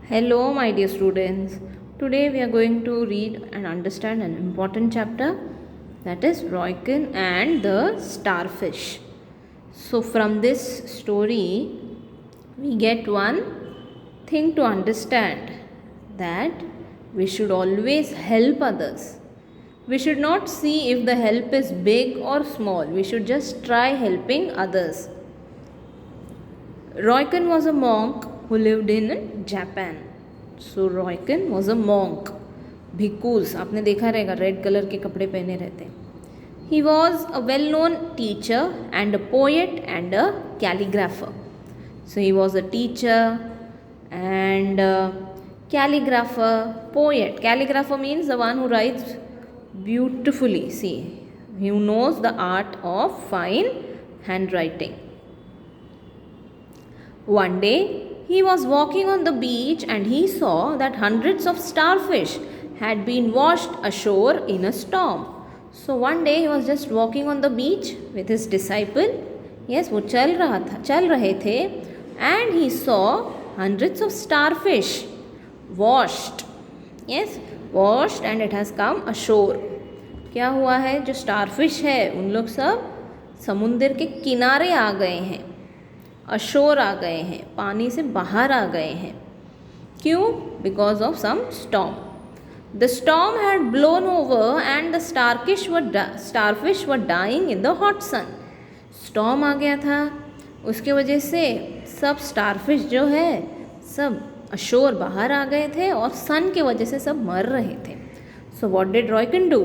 Hello, my dear students. Today we are going to read and understand an important chapter, that is Roykin and the starfish. So, from this story, we get one thing to understand, that we should always help others. We should not see if the help is big or small. We should just try helping others. Roykin was a monk who lived in Japan. So Roykin was a monk. भिक्कूज आपने देखा रहेगा, red colour के कपड़े पहने रहते. He was a well-known teacher and a poet and a calligrapher. So he was a teacher and a calligrapher, poet. Calligrapher means the one who writes beautifully. See, he knows the art of fine handwriting. One day, he was walking on the beach and he saw that hundreds of starfish had been washed ashore in a storm. So one day he was just walking on the beach with his disciple. Yes, वो चल रहे थे, and he saw hundreds of starfish washed. Yes, washed and it has come ashore. क्या हुआ है, जो starfish है उन लोग सब समुद्र के किनारे आ गए हैं, अशोर आ गए हैं, पानी से बाहर आ गए हैं. क्यों? Because of some storm. The storm had blown over and the starfish were dying in the hot sun. Storm आ गया था, उसके वजह से सब स्टारफिश जो है सब अशोर बाहर आ गए थे और सन के वजह से सब मर रहे थे. So what did Roykin do?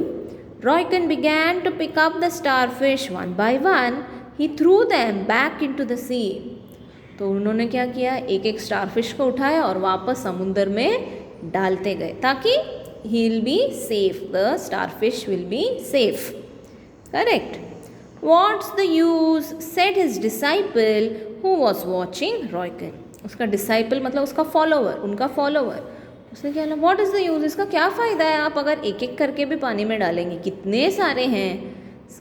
Roykin began to pick up the starfish one by one. He threw them back into the sea. तो उन्होंने क्या किया, एक एक स्टारफिश को उठाया और वापस समुद्र में डालते गए, ताकि he will be safe, the starfish will be safe. Correct? What's the use? Said his disciple who was watching Roykin. उसका disciple मतलब उसका follower, उनका follower. उसने क्या बोला, what is the use? इसका क्या फ़ायदा है, आप अगर एक एक करके भी पानी में डालेंगे, कितने सारे हैं,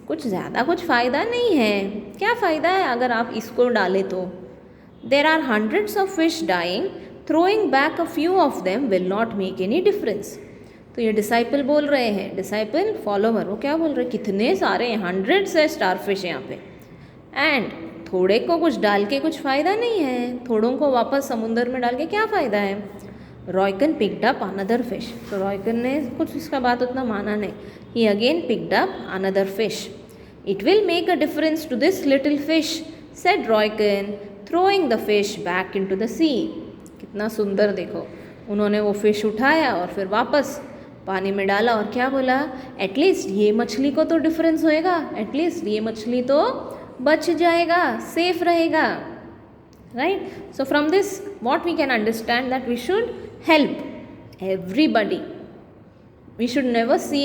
कुछ ज़्यादा कुछ फ़ायदा नहीं है. क्या फ़ायदा है अगर आप इसको डालें तो? There are hundreds of fish dying, throwing back a few of them will not make any difference. तो ये डिसाइपल बोल रहे हैं, डिसाइपल फॉलोवर, वो क्या बोल रहे हैं, कितने सारे हंड्रेड्स है स्टारफिश यहाँ पे, एंड थोड़े को कुछ डाल के कुछ फ़ायदा नहीं है, थोड़ों को वापस समुद्र में डाल के क्या फ़ायदा है. रॉयकन पिक्ड अप अनदर फिश. तो रॉयकन ने कुछ इसका बात उतना माना नहीं. He again picked up another fish. It will make a difference to this little fish, said Roykin, throwing the fish back into the sea. कितना सुंदर देखो, उन्होंने वो फिश उठाया और फिर वापस पानी में डाला और क्या बोला, एटलीस्ट ये मछली को तो डिफरेंस होएगा, एटलीस्ट ये मछली तो बच जाएगा, सेफ रहेगा. Right? So from this what we can understand, that we should help everybody. We should never see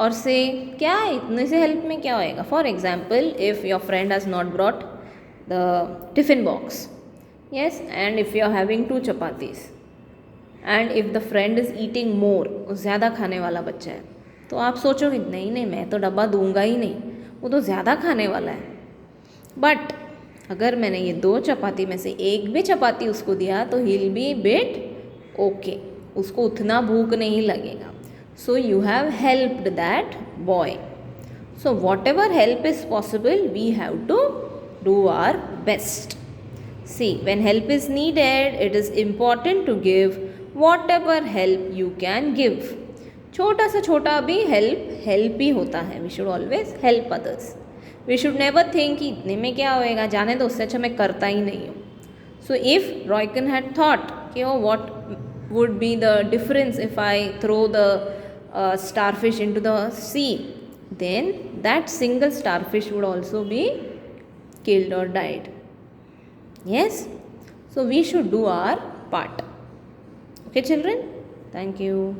और से क्या इतने से हेल्प में क्या होएगा. For example, if your friend has not brought the tiffin box, yes, and if you are having 2 chapatis and if the friend is eating more, ज़्यादा खाने वाला बच्चा है, तो आप सोचोगे नहीं नहीं मैं तो डब्बा दूंगा ही नहीं, वो तो ज़्यादा खाने वाला है. बट अगर मैंने ये 2 चपाती में से एक भी चपाती उसको दिया तो he will be bit okay, उसको उतना भूख नहीं लगेगा. So you have helped that boy. So whatever help is possible, we have to do our best. See, when help is needed, it is important to give whatever help you can give. छोटा सा छोटा भी help ही होता है. We should always help others. We should never think कि इतने में क्या होएगा, जाने दो, उससे अच्छा मैं करता ही नहीं हूँ. So if Roykin had thought कि oh what would be the difference if I throw the starfish into the sea, then that single starfish would also be killed or died. Yes, so we should do our part. Okay children, thank you.